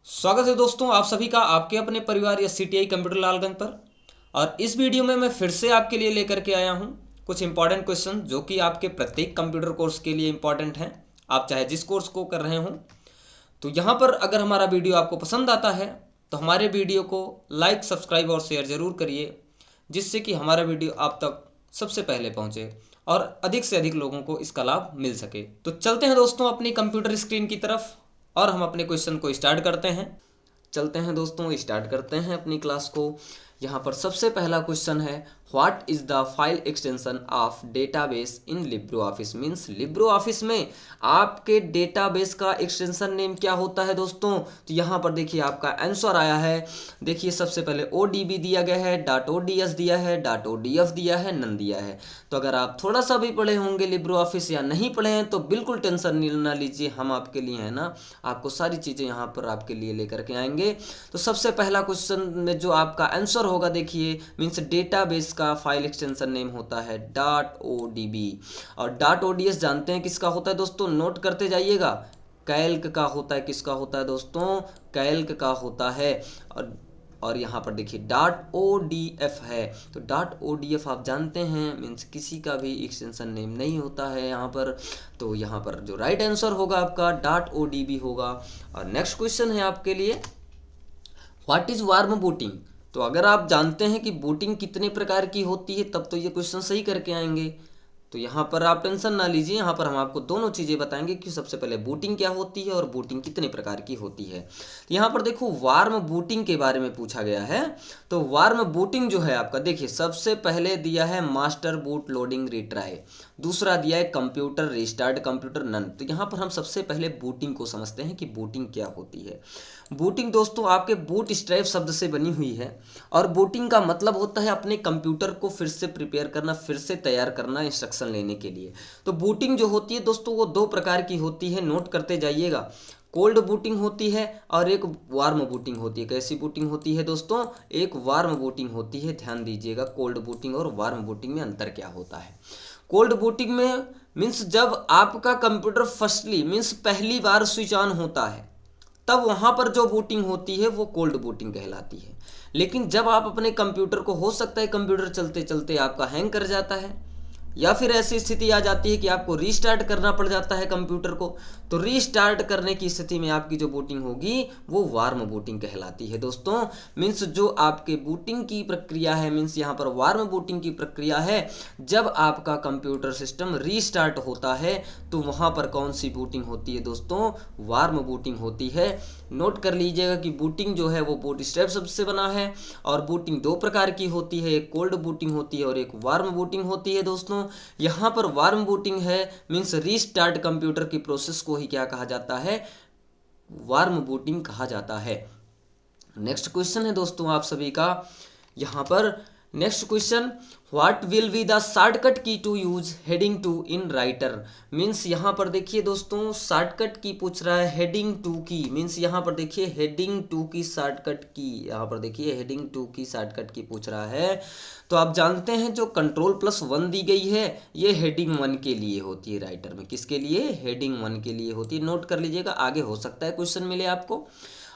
स्वागत है दोस्तों आप सभी का आपके अपने परिवार या सीटीआई कंप्यूटर लालगंज पर। और इस वीडियो में मैं फिर से आपके लिए लेकर के आया हूं कुछ इंपॉर्टेंट क्वेश्चन जो कि आपके प्रत्येक कंप्यूटर कोर्स के लिए इंपॉर्टेंट हैं, आप चाहे जिस कोर्स को कर रहे हों। तो यहाँ पर अगर हमारा वीडियो आपको पसंद आता है तो हमारे वीडियो को लाइक, सब्सक्राइब और शेयर ज़रूर करिए, जिससे कि हमारा वीडियो आप तक सबसे पहले पहुँचे और अधिक से अधिक लोगों को इसका लाभ मिल सके। तो चलते हैं दोस्तों अपनी कंप्यूटर स्क्रीन की तरफ और हम अपने क्वेश्चन को स्टार्ट करते हैं। चलते हैं दोस्तों, स्टार्ट करते हैं अपनी क्लास को। यहाँ पर सबसे पहला क्वेश्चन है, what is the file extension of database in LibreOffice. Means LibreOffice में आपके डेटाबेस का एक्सटेंशन नेम क्या होता है दोस्तों। तो यहाँ पर देखिए आपका आंसर आया है। देखिए सबसे पहले ODB दिया गया है, .ods दिया है, .odf दिया है, नन दिया है। तो अगर आप थोड़ा सा भी पढ़े होंगे लिब्रो ऑफिस या नहीं पढ़े हैं तो बिल्कुल टेंशन ना लीजिए, हम आपके लिए है ना, आपको सारी चीज़ें यहाँ पर आपके लिए लेकर के आएंगे। तो सबसे पहला क्वेश्चन में जो आपका आंसर होगा देखिए, मीन्स डेटाबेस का फाइल एक्सटेंशन नेम होता है .odb। और .ods जानते हैं किसका होता है दोस्तों, नोट करते जाइएगा। कैल्क का होता है, किसका होता है दोस्तों, कैल्क का होता है। और यहाँ पर देखिए .odf है, तो .odf आप जानते हैं मीन्स किसी का भी एक्सटेंशन नेम नहीं होता है यहाँ पर। तो यहाँ पर जो राइट आंसर होगा आपका .odb होगा। और नेक्स्ट क्वेश्चन है आपके लिए, व्हाट इज वार्म बूटिंग। तो अगर आप जानते हैं कि बूटिंग कितने प्रकार की होती है तब तो ये क्वेश्चन सही करके आएंगे। तो यहाँ पर आप टेंशन ना लीजिए, यहाँ पर हम आपको दोनों चीज़ें बताएंगे कि सबसे पहले बूटिंग क्या होती है और बूटिंग कितने प्रकार की होती है। तो यहाँ पर देखो वार्म बूटिंग के बारे में पूछा गया है। तो वार्म बूटिंग जो है आपका देखिए, सबसे पहले दिया है मास्टर बूट लोडिंग रिट्राई, दूसरा दिया है कंप्यूटर रिस्टार्ट कंप्यूटर नन। तो यहाँ पर हम सबसे पहले बूटिंग को समझते हैं कि बूटिंग क्या होती है। बूटिंग दोस्तों आपके बूट स्ट्रैप शब्द से बनी हुई है और बूटिंग का मतलब होता है अपने कंप्यूटर को फिर से प्रिपेयर करना, फिर से तैयार करना इंस्ट्रक्शन लेने के लिए। तो बूटिंग जो होती है दोस्तों वो दो प्रकार की होती है, नोट करते जाइएगा। कोल्ड बूटिंग होती है और एक वार्म बूटिंग होती है। कैसी बूटिंग होती है दोस्तों, एक वार्म बूटिंग होती है। ध्यान दीजिएगा कोल्ड बूटिंग और वार्म बूटिंग में अंतर क्या होता है। कोल्ड बूटिंग में मीन्स जब आपका कंप्यूटर फर्स्टली मीन्स पहली बार स्विच ऑन होता है तब वहाँ पर जो बूटिंग होती है वो कोल्ड बूटिंग कहलाती है। लेकिन जब आप अपने कंप्यूटर को, हो सकता है कंप्यूटर चलते चलते आपका हैंग कर जाता है या फिर ऐसी स्थिति आ जाती है कि आपको रीस्टार्ट करना पड़ जाता है कंप्यूटर को, तो रीस्टार्ट करने की स्थिति में आपकी जो बूटिंग होगी वो वार्म बूटिंग कहलाती है दोस्तों। मीन्स जो आपके बूटिंग की प्रक्रिया है, मीन्स यहाँ पर वार्म बूटिंग की प्रक्रिया है, जब आपका कंप्यूटर सिस्टम रीस्टार्ट होता है तो वहाँ पर कौन सी बूटिंग होती है दोस्तों, वार्म बूटिंग होती है। नोट कर लीजिएगा कि बूटिंग जो है वो बूट स्ट्रैप शब्द से बना है और बूटिंग दो प्रकार की होती है, एक कोल्ड बूटिंग होती है और एक वार्म बूटिंग होती है दोस्तों। यहाँ पर वार्म बूटिंग है मीन्स रीस्टार्ट कंप्यूटर की प्रोसेस को ही क्या कहा जाता है, वार्म बूटिंग कहा जाता है। नेक्स्ट क्वेश्चन है दोस्तों आप सभी का, यहाँ पर next question, what will be the shortcut key to use heading two in Writer. Means यहाँ पर देखिए दोस्तों शॉर्टकट की पूछ रहा है, हेडिंग टू की। मीन्स यहाँ पर देखिए हेडिंग टू की शॉर्टकट की, यहाँ पर देखिए हेडिंग टू की शॉर्टकट की पूछ रहा है। तो आप जानते हैं जो Ctrl+1 दी गई है ये हेडिंग 1 के लिए होती है राइटर में। किसके लिए, हेडिंग 1 के लिए होती है। नोट कर लीजिएगा, आगे हो सकता है क्वेश्चन मिले आपको।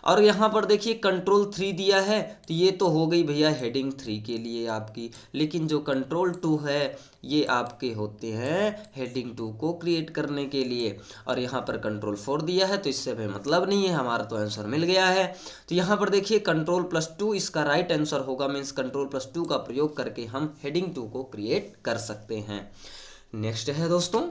और यहाँ पर देखिए Ctrl+3 दिया है, तो ये तो हो गई भैया हेडिंग 3 के लिए आपकी। लेकिन जो Ctrl+2 है ये आपके होते हैं हेडिंग 2 को क्रिएट करने के लिए। और यहाँ पर Ctrl+4 दिया है तो इससे हमें मतलब नहीं है, हमारा तो आंसर मिल गया है। तो यहाँ पर देखिए Ctrl+2 इसका राइट आंसर होगा। मीन्स Ctrl+2 का प्रयोग करके हम हेडिंग 2 को क्रिएट कर सकते हैं। नेक्स्ट है दोस्तों,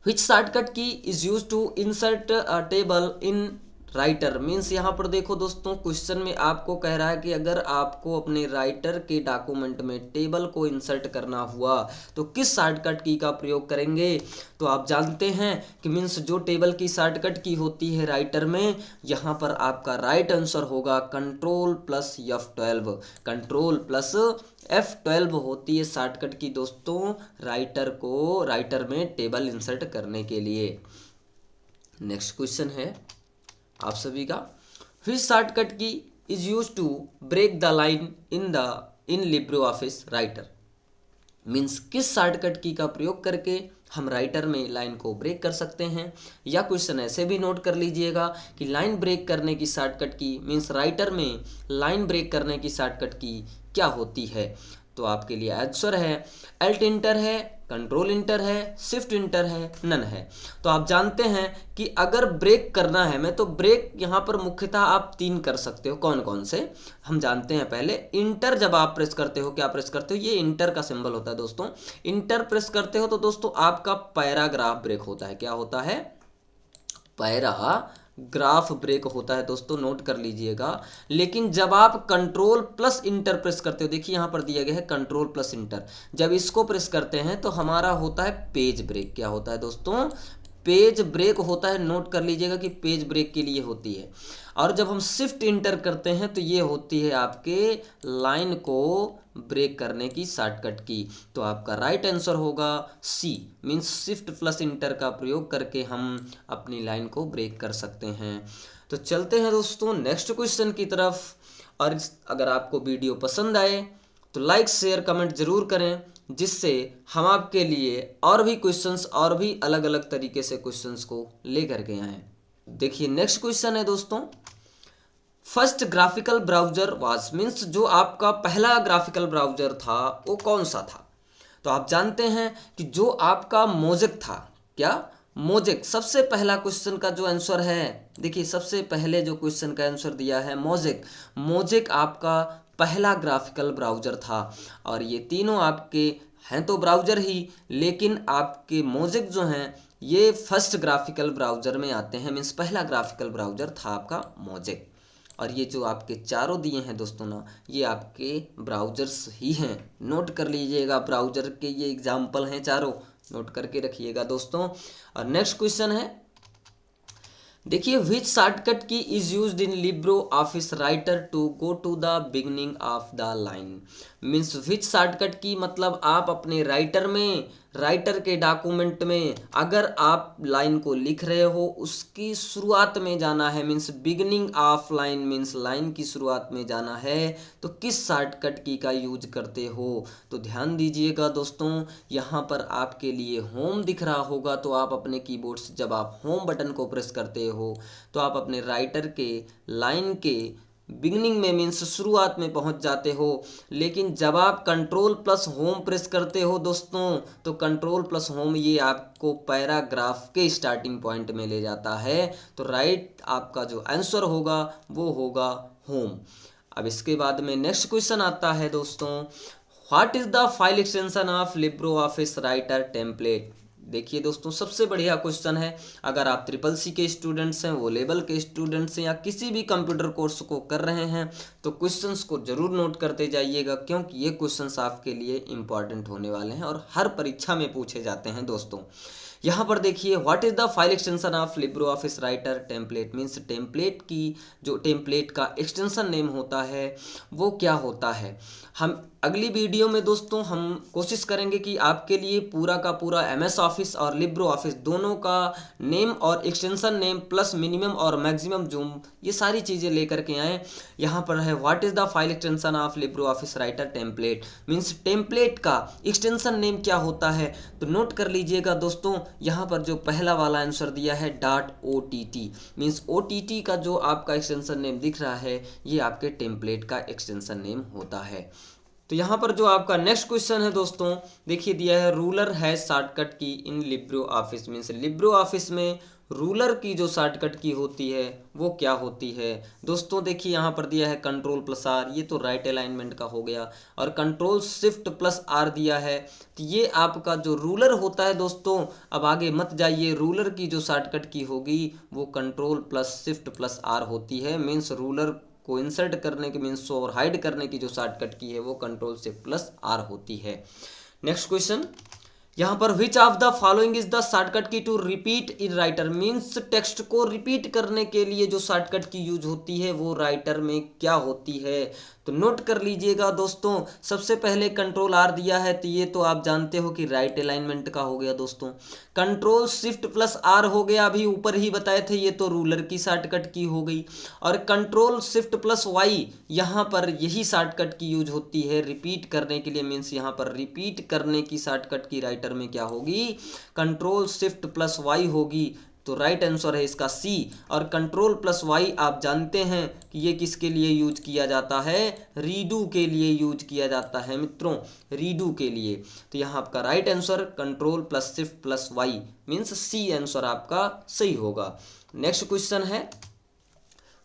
which shortcut key is use to insert a table in Writer. Means यहाँ पर देखो दोस्तों क्वेश्चन में आपको कह रहा है कि अगर आपको अपने राइटर के डॉक्यूमेंट में टेबल को इंसर्ट करना हुआ तो किस शॉर्टकट की का प्रयोग करेंगे। तो आप जानते हैं कि मीन्स जो टेबल की शॉर्टकट की होती है राइटर में, यहाँ पर आपका राइट आंसर होगा Ctrl+F12। Ctrl+F12 होती है शॉर्टकट की दोस्तों राइटर में टेबल इंसर्ट करने के लिए। नेक्स्ट क्वेश्चन है आप सभी का, which shortcut key is use to break the line in LibreOffice Writer. Means किस शॉर्टकट की का प्रयोग करके हम राइटर में लाइन को ब्रेक कर सकते हैं। या क्वेश्चन ऐसे भी नोट कर लीजिएगा कि लाइन ब्रेक करने की शॉर्टकट की मीन्स राइटर में लाइन ब्रेक करने की शॉर्टकट की क्या होती है। तो आपके लिए आंसर है एल्ट इंटर है, कंट्रोल इंटर है, शिफ्ट इंटर है, नन है। तो आप जानते हैं कि अगर ब्रेक करना है मैं तो ब्रेक यहाँ पर मुख्यतः आप 3 कर सकते हो। कौन कौन से हम जानते हैं। पहले इंटर जब आप प्रेस करते हो, क्या प्रेस करते हो, ये इंटर का सिंबल होता है दोस्तों। इंटर प्रेस करते हो तो दोस्तों आपका पैराग्राफ ब्रेक होता है। क्या होता है, पैराग्राफ ब्रेक होता है दोस्तों, नोट कर लीजिएगा। लेकिन जब आप कंट्रोल प्लस इंटर प्रेस करते हो, देखिए यहाँ पर दिया गया है कंट्रोल प्लस इंटर, जब इसको प्रेस करते हैं तो हमारा होता है पेज ब्रेक। क्या होता है दोस्तों, पेज ब्रेक होता है। नोट कर लीजिएगा कि पेज ब्रेक के लिए होती है। और जब हम शिफ्ट इंटर करते हैं तो ये होती है आपके लाइन को ब्रेक करने की शॉर्टकट की। तो आपका राइट आंसर होगा सी, मीन्स शिफ्ट प्लस इंटर का प्रयोग करके हम अपनी लाइन को ब्रेक कर सकते हैं। तो चलते हैं दोस्तों नेक्स्ट क्वेश्चन की तरफ। और अगर आपको वीडियो पसंद आए तो लाइक शेयर कमेंट जरूर करें, जिससे हम आपके लिए और भी क्वेश्चंस और भी अलग अलग तरीके से क्वेश्चंस को लेकर के आएँ। देखिए नेक्स्ट क्वेश्चन है दोस्तों, first graphical browser was, means जो आपका पहला ग्राफिकल ब्राउजर था वो कौन सा था। तो आप जानते हैं कि जो आपका मोज़ेक था, क्या मोज़ेक, सबसे पहला क्वेश्चन का जो आंसर है, देखिए सबसे पहले जो क्वेश्चन का आंसर दिया है मोज़ेक। मोज़ेक आपका पहला ग्राफिकल ब्राउजर था। और ये तीनों आपके हैं तो ब्राउजर ही, लेकिन आपके मोज़ेक जो हैं ये फर्स्ट ग्राफिकल ब्राउजर में आते हैं, मीन्स पहला ग्राफिकल ब्राउजर था आपका मोज़ेक। और ये जो आपके चारों दिए हैं दोस्तों ना, ये आपके ब्राउजर्स ही हैं। नोट कर लीजिएगा, ब्राउजर के ये एग्जाम्पल हैं चारों, नोट करके रखिएगा दोस्तों। और नेक्स्ट क्वेश्चन है, देखिए which shortcut key is used in LibreOffice Writer to go to the beginning of the line. Means which shortcut key मतलब आप अपने राइटर में, राइटर के डॉक्यूमेंट में अगर आप लाइन को लिख रहे हो उसकी शुरुआत में जाना है, means beginning of line, means line की शुरुआत में जाना है, तो किस शॉर्टकट की का यूज करते हो। तो ध्यान दीजिएगा दोस्तों, यहाँ पर आपके लिए होम दिख रहा होगा, तो आप अपने कीबोर्ड से जब आप होम बटन को प्रेस करते हो तो आप अपने राइटर के लाइन के बिगनिंग में मीन्स शुरुआत में पहुंच जाते हो। लेकिन जब आप कंट्रोल प्लस होम प्रेस करते हो दोस्तों, तो कंट्रोल प्लस होम ये आपको पैराग्राफ के स्टार्टिंग पॉइंट में ले जाता है। तो राइट आपका जो आंसर होगा वो होगा होम। अब इसके बाद में नेक्स्ट क्वेश्चन आता है दोस्तों, what is the file extension of Libre office writer template. देखिए दोस्तों सबसे बढ़िया क्वेश्चन है। अगर आप ट्रिपल सी के स्टूडेंट्स हैं, वो लेवल के स्टूडेंट्स हैं, या किसी भी कंप्यूटर कोर्स को कर रहे हैं, तो क्वेश्चंस को जरूर नोट करते जाइएगा, क्योंकि ये क्वेश्चंस आपके लिए इंपॉर्टेंट होने वाले हैं और हर परीक्षा में पूछे जाते हैं दोस्तों। यहाँ पर देखिए, what is the file extension of Libre office writer template, means template की जो टेम्पलेट का एक्सटेंशन नेम होता है वो क्या होता है। हम अगली वीडियो में दोस्तों हम कोशिश करेंगे कि आपके लिए पूरा का पूरा MS ऑफिस और लिब्रो ऑफिस दोनों का नेम और एक्सटेंशन नेम प्लस मिनिमम और मैक्सिमम जूम ये सारी चीज़ें लेकर के आएँ। यहाँ पर है what is the file extension of Libre office writer template, means template का एक्सटेंशन नेम क्या होता है। तो नोट कर लीजिएगा दोस्तों, यहाँ पर जो पहला वाला आंसर दिया है .ott, मीन्स OTT का जो आपका एक्सटेंशन नेम दिख रहा है ये आपके टेम्पलेट का एक्सटेंशन नेम होता है। तो यहाँ पर जो आपका नेक्स्ट क्वेश्चन है दोस्तों, देखिए दिया है रूलर है shortcut key in LibreOffice, means LibreOffice में रूलर की जो शॉर्टकट की होती है वो क्या होती है। दोस्तों देखिए यहाँ पर दिया है कंट्रोल प्लस आर, ये तो राइट अलाइनमेंट का हो गया, और कंट्रोल शिफ्ट प्लस आर दिया है, तो ये आपका जो रूलर होता है दोस्तों। अब आगे मत जाइए, रूलर की जो शॉर्टकट की होगी वो control plus shift plus R होती है, मीन्स रूलर को इंसर्ट करने की मीन्स और हाइड करने की जो शॉर्टकट की है वो कंट्रोल से प्लस आर होती है। नेक्स्ट क्वेश्चन, यहाँ पर which of the following is the shortcut key to repeat in Writer, means text को रिपीट करने के लिए जो शॉर्टकट की यूज होती है वो राइटर में क्या होती है। तो नोट कर लीजिएगा दोस्तों, सबसे पहले कंट्रोल आर दिया है तो ये तो आप जानते हो कि राइट अलाइनमेंट का हो गया दोस्तों। कंट्रोल शिफ्ट प्लस आर हो गया, अभी ऊपर ही बताए थे, ये तो रूलर की शॉर्टकट की हो गई। और कंट्रोल शिफ्ट प्लस वाई, यहाँ पर यही शॉर्टकट की यूज होती है रिपीट करने के लिए, मीन्स यहाँ पर रिपीट करने की शॉर्टकट की राइटर में क्या होगी, कंट्रोल शिफ्ट प्लस वाई होगी। तो राइट आंसर है इसका सी। और कंट्रोल प्लस वाई आप जानते हैं कि ये किसके लिए यूज किया जाता है, रीडू के लिए यूज किया जाता है मित्रों, रीडू के लिए। तो यहाँ आपका right answer control plus shift plus Y means C answer आपका सही होगा। नेक्स्ट क्वेश्चन है,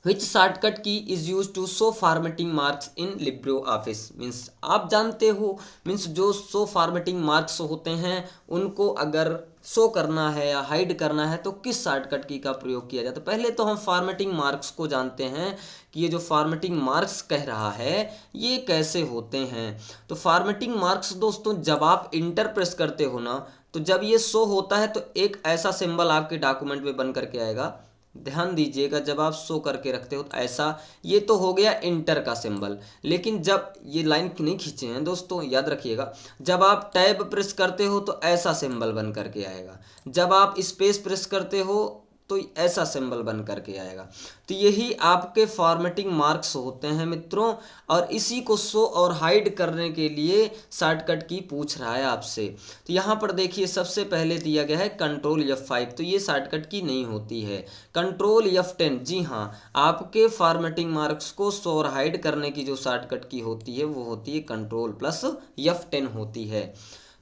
which shortcut key is use to show formatting marks in LibreOffice. Means आप जानते हो, मीन्स जो शो फॉर्मेटिंग मार्क्स होते हैं उनको अगर शो करना है या हाइड करना है तो किस शॉर्टकट की का प्रयोग किया जाता है। पहले तो हम फॉर्मेटिंग मार्क्स को जानते हैं कि ये जो फॉर्मेटिंग मार्क्स कह रहा है ये कैसे होते हैं। तो फॉर्मेटिंग मार्क्स दोस्तों जब आप इंटर प्रेस करते हो ना, तो जब ये शो होता है तो एक ऐसा सिंबल आपके डॉक्यूमेंट में बन करके आएगा, ध्यान दीजिएगा, जब आप शो करके रखते हो तो ऐसा, ये तो हो गया इंटर का सिंबल। लेकिन जब ये लाइन नहीं खींचे हैं दोस्तों, याद रखिएगा, जब आप टैब प्रेस करते हो तो ऐसा सिंबल बन करके आएगा, जब आप स्पेस प्रेस करते हो तो ऐसा सिंबल बन करके आएगा। तो यही आपके फॉर्मेटिंग मार्क्स होते हैं मित्रों, और इसी को शो और हाइड करने के लिए शॉर्टकट की पूछ रहा है आपसे। तो यहाँ पर देखिए सबसे पहले दिया गया है कंट्रोल F5, तो ये शॉर्टकट की नहीं होती है। कंट्रोल F10, जी हाँ, आपके फॉर्मेटिंग मार्क्स को शो और हाइड करने की जो शॉर्टकट की होती है वो होती है कंट्रोल प्लस F10 होती है।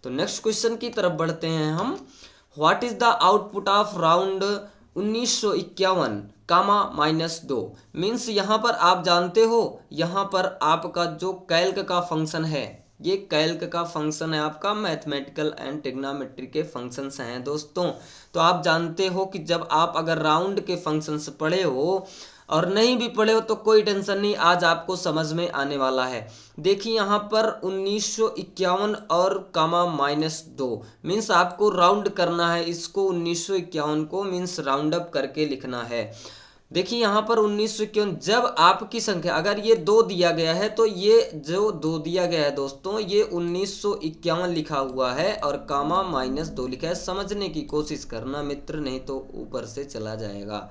तो नेक्स्ट क्वेश्चन की तरफ बढ़ते हैं हम। What is the output of round 1951 comma -2। Means यहाँ पर आप जानते हो, यहाँ पर आपका जो कैल्क का फंक्शन है, ये कैल्क का फंक्शन है आपका, मैथमेटिकल एंड ट्रिग्नोमेट्री के फंक्शंस हैं दोस्तों। तो आप जानते हो कि जब आप अगर राउंड के फंक्शंस पढ़े हो और नहीं भी पढ़े हो तो कोई टेंशन नहीं, आज आपको समझ में आने वाला है। देखिए यहाँ पर 1951 और कामा -2 मीन्स आपको राउंड करना है इसको, 1951 को मीन्स राउंड अप करके लिखना है। देखिए यहाँ पर 1951, जब आपकी संख्या अगर ये 2 दिया गया है तो ये जो 2 दिया गया है दोस्तों ये 1951 लिखा हुआ है और कामा -2 लिखा है। समझने की कोशिश करना मित्र, नहीं तो ऊपर से चला जाएगा।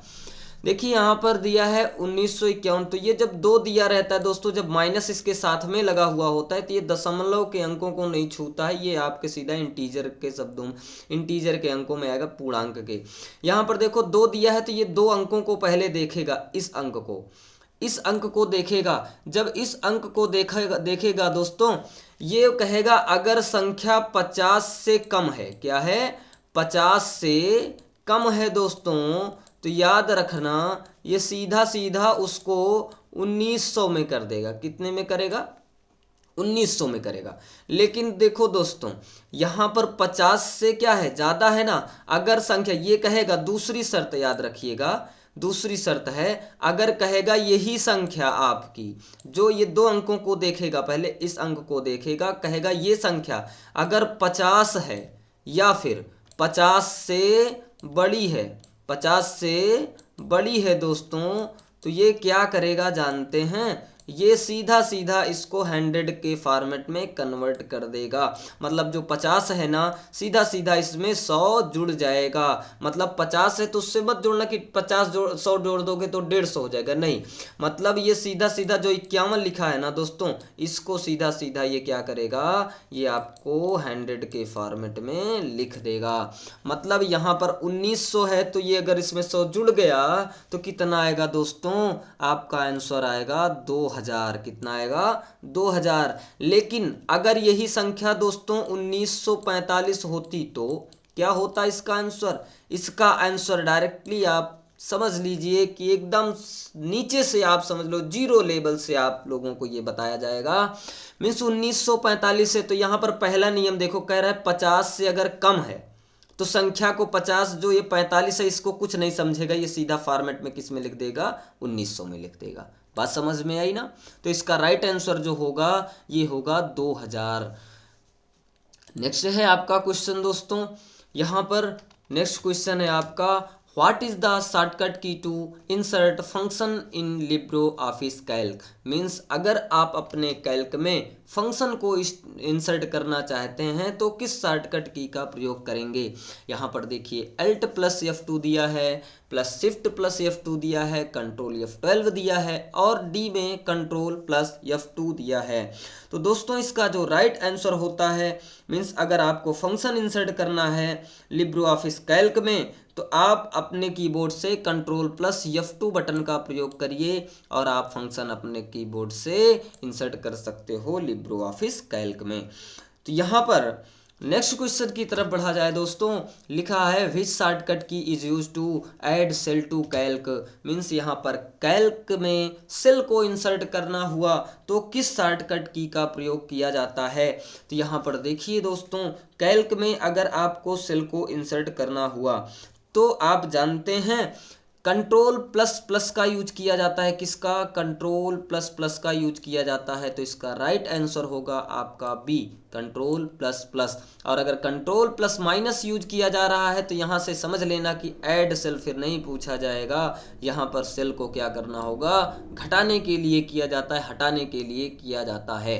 देखिए यहाँ पर दिया है 1951, तो ये जब 2 दिया रहता है दोस्तों, जब माइनस इसके साथ में लगा हुआ होता है तो ये दशमलव के अंकों को नहीं छूता है, ये आपके सीधा इंटीजर के शब्दों में, इंटीजर के अंकों में आएगा, पूर्णांक के। यहाँ पर देखो 2 दिया है तो ये 2 अंकों को पहले देखेगा, इस अंक को, इस अंक को देखेगा। जब इस अंक को देखेगा दोस्तों, ये कहेगा अगर संख्या 50 से कम है, क्या है, 50 से कम है दोस्तों, तो याद रखना ये सीधा सीधा उसको 1900 में कर देगा। कितने में करेगा, 1900 में करेगा। लेकिन देखो दोस्तों यहाँ पर 50 से क्या है, ज़्यादा है ना, अगर संख्या ये कहेगा, दूसरी शर्त याद रखिएगा, दूसरी शर्त है, अगर कहेगा यही संख्या आपकी, जो ये 2 अंकों को देखेगा, पहले इस अंक को देखेगा, कहेगा ये संख्या अगर 50 है या फिर 50 से बड़ी है, 50 से बड़ी है दोस्तों, तो ये क्या करेगा जानते हैं, ये सीधा सीधा इसको 100 के फॉर्मेट में कन्वर्ट कर देगा। मतलब जो 50 है ना, सीधा सीधा इसमें 100 जुड़ जाएगा। मतलब 50 है तो उससे मत जोड़ना कि 100 जोड़ दोगे तो 150 हो जाएगा, नहीं, मतलब ये सीधा सीधा जो 51 लिखा है ना दोस्तों, इसको सीधा सीधा ये क्या करेगा, ये आपको 100 के फॉर्मेट में लिख देगा। मतलब यहाँ पर 1900 है तो ये अगर इसमें 100 जुड़ गया तो कितना आएगा दोस्तों, आपका आंसर आएगा 2000। कितना आएगा, 2000। लेकिन अगर यही संख्या दोस्तों 1945 होती तो क्या होता इसका आंसर, इसका आंसर डायरेक्टली आप समझ लीजिए कि एकदम नीचे से आप समझ लो, जीरो लेवल से आप लोगों को ये बताया जाएगा। मीन्स 1945 है तो यहाँ पर पहला नियम देखो, कह रहा है 50 से अगर कम है तो संख्या को 50, जो ये 45 है इसको कुछ नहीं समझेगा, ये सीधा फॉर्मेट में किस में लिख देगा, 1900 में लिख देगा। बात समझ में आई ना। तो इसका राइट आंसर जो होगा ये होगा 2000। नेक्स्ट है आपका क्वेश्चन दोस्तों, यहाँ पर नेक्स्ट क्वेश्चन है आपका, what is the shortcut key to insert function in LibreOffice Calc. Means अगर आप अपने कैल्क में फंक्शन को इंसर्ट करना चाहते हैं तो किस शॉर्टकट की का प्रयोग करेंगे। यहाँ पर देखिए Alt + F2 दिया है, प्लस Shift + F2 दिया है, Ctrl F12 दिया है और डी में Ctrl + F2 दिया है। तो दोस्तों इसका जो राइट आंसर होता है, मीन्स अगर आपको फंक्शन इंसर्ट करना है लिब्रो ऑफिस कैल्क में तो आप अपने कीबोर्ड से Ctrl + F2 बटन का प्रयोग करिए और आप फंक्शन अपने कीबोर्ड से इंसर्ट कर सकते हो लिब्रो ऑफिस कैल्क में। तो यहाँ पर नेक्स्ट क्वेश्चन की तरफ बढ़ा जाए दोस्तों, लिखा है which shortcut key is use to add cell to Calc. Means यहाँ पर कैल्क में सेल को इंसर्ट करना हुआ तो किस शॉर्टकट की का प्रयोग किया जाता है। तो यहाँ पर देखिए दोस्तों, कैल्क में अगर आपको सेल को इंसर्ट करना हुआ तो आप जानते हैं Ctrl++ का यूज किया जाता है। किसका? Ctrl++ का यूज किया जाता है। तो इसका राइट आंसर होगा आपका बी, Ctrl++। और अगर Ctrl+- यूज किया जा रहा है तो यहाँ से समझ लेना कि ऐड सेल फिर नहीं पूछा जाएगा। यहाँ पर सेल को क्या करना होगा? घटाने के लिए किया जाता है, हटाने के लिए किया जाता है।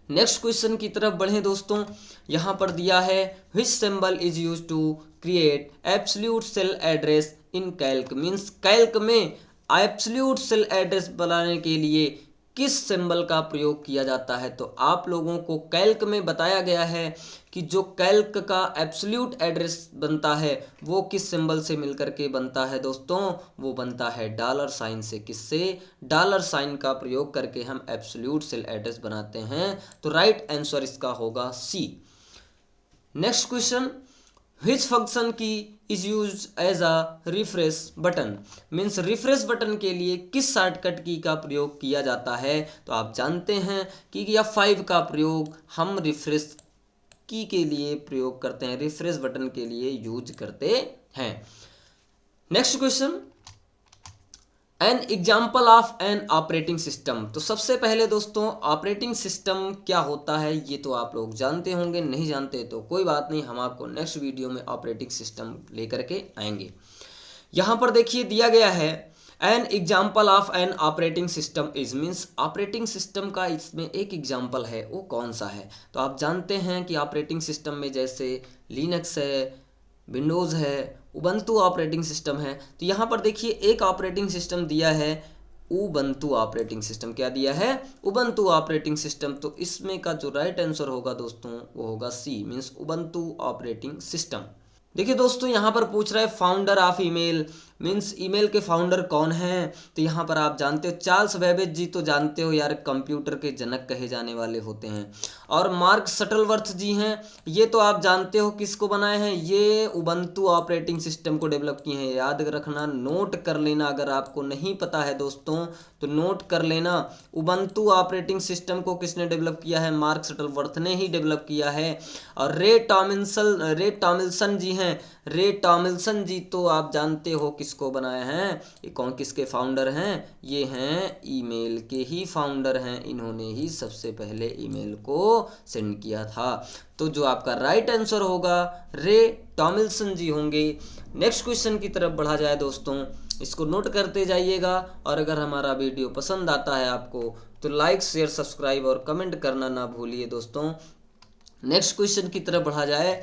नेक्स्ट क्वेश्चन की तरफ बढ़ें दोस्तों, यहाँ पर दिया है which symbol is use to create absolute cell address in Calc. Means Calc में एब्सोल्यूट सेल एड्रेस बनाने के लिए किस सिंबल का प्रयोग किया जाता है। तो आप लोगों को कैल्क में बताया गया है कि जो कैल्क का एब्सोल्यूट एड्रेस बनता है वो किस सिंबल से मिलकर के बनता है दोस्तों, वो बनता है $साइन से। किससे? $साइन का प्रयोग करके हम एब्सोल्यूट सेल एड्रेस बनाते हैं। तो राइट आंसर इसका होगा C. Next question, which function key is use as a refresh button. Means refresh button के लिए किस शॉर्टकट की का प्रयोग किया जाता है। तो आप जानते हैं कि F5 का प्रयोग हम रिफ्रेश की के लिए प्रयोग करते हैं, रिफ्रेश बटन के लिए यूज करते हैं। Next question, an example of an operating system. तो सबसे पहले दोस्तों ऑपरेटिंग सिस्टम क्या होता है ये तो आप लोग जानते होंगे, नहीं जानते तो कोई बात नहीं, हम आपको नेक्स्ट वीडियो में ऑपरेटिंग सिस्टम लेकर के आएंगे। यहाँ पर देखिए दिया गया है an example of an operating system is. Means operating system का इसमें एक एग्जाम्पल है, वो कौन सा है। तो आप जानते हैं कि ऑपरेटिंग सिस्टम में जैसे लिनक्स है, विंडोज़ है, उबंटू ऑपरेटिंग सिस्टम है। तो यहाँ पर देखिए एक ऑपरेटिंग सिस्टम दिया है उबंटू ऑपरेटिंग सिस्टम। क्या दिया है? Ubuntu operating system. तो इसमें का जो राइट आंसर होगा दोस्तों वो होगा सी, मीन्स उबंटू ऑपरेटिंग सिस्टम। देखिए दोस्तों यहाँ पर पूछ रहा है founder of email. Means email के फाउंडर कौन हैं। तो यहाँ पर आप जानते हो चार्ल्स बेबेज जी, तो जानते हो यार कंप्यूटर के जनक कहे जाने वाले होते हैं। और मार्क शटलवर्थ जी हैं, ये तो आप जानते हो किसको बनाए हैं, ये उबंटू ऑपरेटिंग सिस्टम को डेवलप किए हैं। याद रखना, नोट कर लेना, अगर आपको नहीं पता है दोस्तों तो नोट कर लेना। उबंटू ऑपरेटिंग सिस्टम को किसने डेवलप किया है? मार्क शटलवर्थ ने ही डेवलप किया है। और रे टॉमिल्सन जी हैं, रे टॉमिल्सन जी तो आप जानते हो किसको बनाए हैं, ये कौन किसके फाउंडर हैं? ये हैं ईमेल के ही फाउंडर हैं, इन्होंने ही सबसे पहले ईमेल को सेंड किया था। तो जो आपका राइट आंसर होगा रे टॉमिल्सन जी होंगे। नेक्स्ट क्वेश्चन की तरफ बढ़ा जाए दोस्तों, इसको नोट करते जाइएगा और अगर हमारा वीडियो पसंद आता है आपको तो लाइक शेयर सब्सक्राइब और कमेंट करना ना भूलिए दोस्तों। नेक्स्ट क्वेश्चन की तरफ बढ़ा जाए,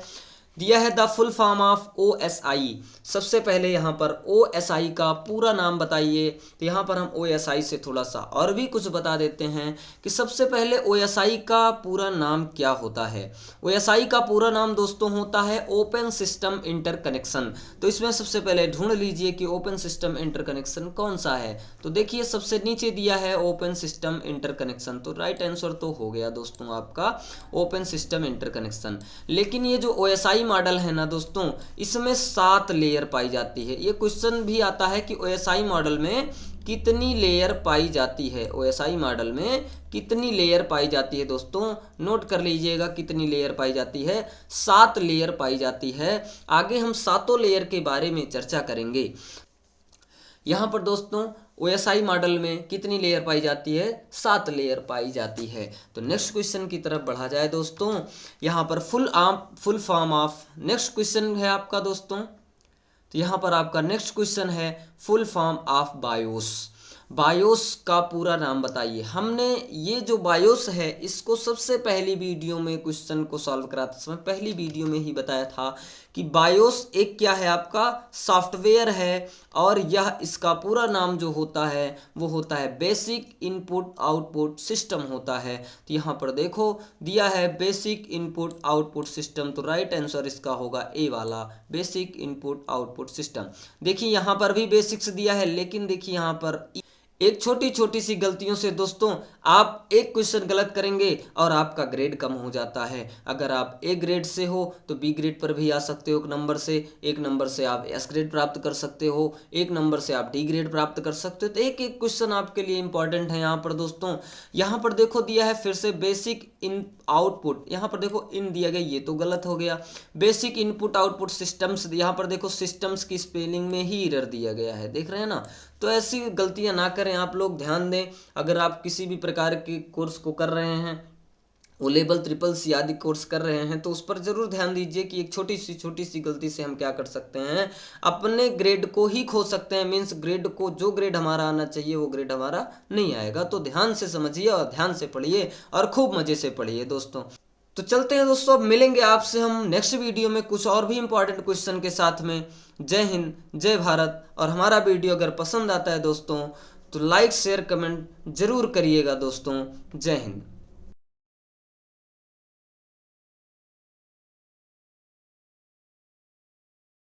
दिया है the full form of OSI। सबसे पहले यहाँ पर OSI का पूरा नाम बताइए। तो यहाँ पर हम OSI से थोड़ा सा और भी कुछ बता देते हैं कि सबसे पहले OSI का पूरा नाम क्या होता है। OSI का पूरा नाम दोस्तों होता है ओपन सिस्टम इंटरकनेक्शन। तो इसमें सबसे पहले ढूंढ लीजिए कि ओपन सिस्टम इंटरकनेक्शन कौन सा है। तो देखिए सबसे नीचे दिया है ओपन सिस्टम इंटरकनेक्शन, तो राइट आंसर तो हो गया दोस्तों आपका ओपन सिस्टम इंटरकनेक्शन। लेकिन ये जो OSI मॉडल है ना दोस्तों, इसमें 7 लेयर पाई जाती है। ये क्वेश्चन भी आता है कि OSI मॉडल में कितनी लेयर पाई जाती है, OSI मॉडल में कितनी लेयर पाई जाती है दोस्तों, नोट कर लीजिएगा कितनी लेयर पाई जाती है। 7 लेयर पाई जाती है। आगे हम 7 लेयर के बारे में चर्चा करेंगे। यहाँ पर दोस्तों OSI मॉडल में कितनी लेयर पाई जाती है? 7 लेयर पाई जाती है। तो नेक्स्ट क्वेश्चन की तरफ बढ़ा जाए दोस्तों, यहाँ पर full form of, next question है आपका दोस्तों। तो यहाँ पर आपका नेक्स्ट क्वेश्चन है full form of BIOS. BIOS का पूरा नाम बताइए। हमने ये जो बायोस है इसको सबसे पहली वीडियो में क्वेश्चन को सॉल्व कराते समय पहली वीडियो में ही बताया था कि बायोस एक क्या है, आपका सॉफ्टवेयर है और यह इसका पूरा नाम जो होता है वो होता है बेसिक इनपुट आउटपुट सिस्टम होता है। तो यहाँ पर देखो दिया है बेसिक इनपुट आउटपुट सिस्टम, तो राइट आंसर इसका होगा ए वाला बेसिक इनपुट आउटपुट सिस्टम। देखिए यहाँ पर भी बेसिक्स दिया है, लेकिन देखिए यहाँ पर एक छोटी छोटी सी गलतियों से दोस्तों आप एक क्वेश्चन गलत करेंगे और आपका ग्रेड कम हो जाता है। अगर आप ए ग्रेड से हो तो बी ग्रेड पर भी आ सकते हो, एक नंबर से आप एस ग्रेड प्राप्त कर सकते हो, एक नंबर से आप डी ग्रेड प्राप्त कर सकते हो। तो एक एक क्वेश्चन आपके लिए इंपॉर्टेंट है यहाँ पर दोस्तों। यहाँ पर देखो दिया है फिर से बेसिक इन आउटपुट, यहाँ पर देखो इन दिया गया, ये तो गलत हो गया। बेसिक इनपुट आउटपुट सिस्टम्स, यहाँ पर देखो सिस्टम्स की स्पेलिंग में ही एरर दिया गया है, देख रहे हैं ना। तो ऐसी गलतियां ना करें आप लोग, ध्यान दें। अगर आप किसी भी प्रकार के कोर्स को कर रहे हैं, ओ लेवल ट्रिपल सी आदि कोर्स कर रहे हैं, तो उस पर जरूर ध्यान दीजिए कि एक छोटी सी गलती से हम क्या कर सकते हैं, अपने ग्रेड को ही खो सकते हैं। मीन्स ग्रेड को, जो ग्रेड हमारा आना चाहिए वो ग्रेड हमारा नहीं आएगा। तो ध्यान से समझिए और ध्यान से पढ़िए और खूब मजे से पढ़िए दोस्तों। तो चलते हैं दोस्तों, अब मिलेंगे आपसे हम नेक्स्ट वीडियो में कुछ और भी इंपॉर्टेंट क्वेश्चन के साथ में। जय हिंद, जय भारत। और हमारा वीडियो अगर पसंद आता है दोस्तों तो लाइक शेयर कमेंट जरूर करिएगा दोस्तों। जय हिंद।